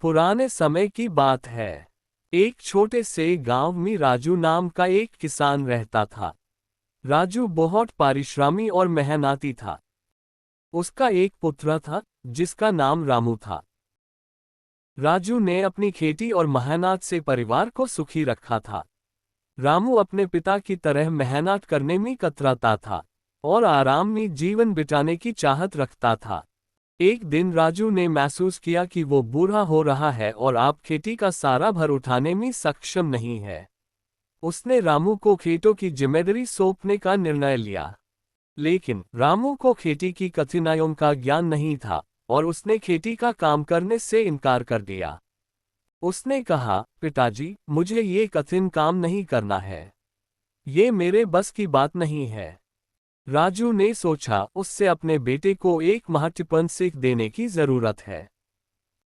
पुराने समय की बात है। एक छोटे से गांव में राजू नाम का एक किसान रहता था। राजू बहुत परिश्रमी और मेहनती था। उसका एक पुत्र था जिसका नाम रामू था। राजू ने अपनी खेती और मेहनत से परिवार को सुखी रखा था। रामू अपने पिता की तरह मेहनत करने में कतराता था और आराम में जीवन बिताने की चाहत रखता था। एक दिन राजू ने महसूस किया कि वो बूढ़ा हो रहा है और अब खेती का सारा भार उठाने में सक्षम नहीं है। उसने रामू को खेतों की जिम्मेदारी सौंपने का निर्णय लिया। लेकिन रामू को खेती की कठिनाइयों का ज्ञान नहीं था और उसने खेती का काम करने से इनकार कर दिया। उसने कहा, पिताजी, मुझे ये कठिन काम नहीं करना है। ये मेरे बस की बात नहीं है। राजू ने सोचा उससे अपने बेटे को एक महत्वपूर्ण सीख देने की जरूरत है।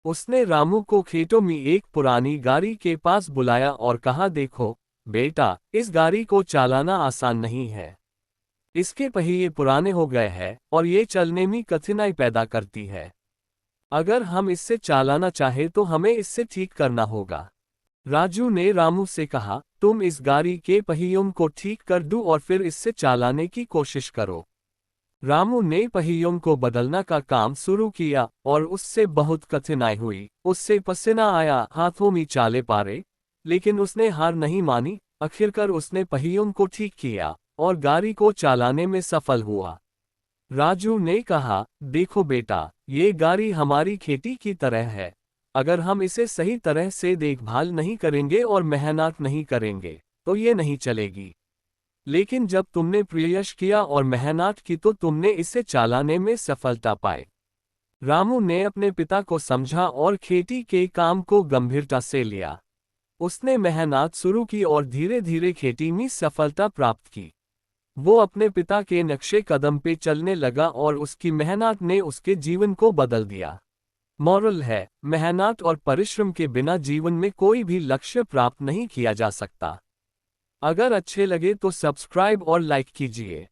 उसने रामू को खेतों में एक पुरानी गाड़ी के पास बुलाया और कहा, देखो बेटा, इस गाड़ी को चलाना आसान नहीं है। इसके पहिए पुराने हो गए हैं और ये चलने में कठिनाई पैदा करती है। अगर हम इससे चलाना चाहें तो हमें इससे ठीक करना होगा। राजू ने रामू से कहा, तुम इस गाड़ी के पहियों को ठीक कर दो और फिर इससे चलाने की कोशिश करो। रामू ने पहियों को बदलने का काम शुरू किया और उससे बहुत कठिनाई हुई। उससे पसीना आया, हाथों में चाले पारे, लेकिन उसने हार नहीं मानी। आखिरकार उसने पहियों को ठीक किया और गाड़ी को चलाने में सफल हुआ। राजू ने कहा, देखो बेटा, ये गाड़ी हमारी खेती की तरह है। अगर हम इसे सही तरह से देखभाल नहीं करेंगे और मेहनत नहीं करेंगे तो ये नहीं चलेगी। लेकिन जब तुमने प्रयास किया और मेहनत की तो तुमने इसे चलाने में सफलता पाई। रामू ने अपने पिता को समझा और खेती के काम को गंभीरता से लिया। उसने मेहनत शुरू की और धीरे धीरे खेती में सफलता प्राप्त की। वो अपने पिता के नक्शे कदम पे चलने लगा और उसकी मेहनत ने उसके जीवन को बदल दिया। मॉरल है, मेहनत और परिश्रम के बिना जीवन में कोई भी लक्ष्य प्राप्त नहीं किया जा सकता। अगर अच्छे लगे तो सब्सक्राइब और लाइक कीजिए।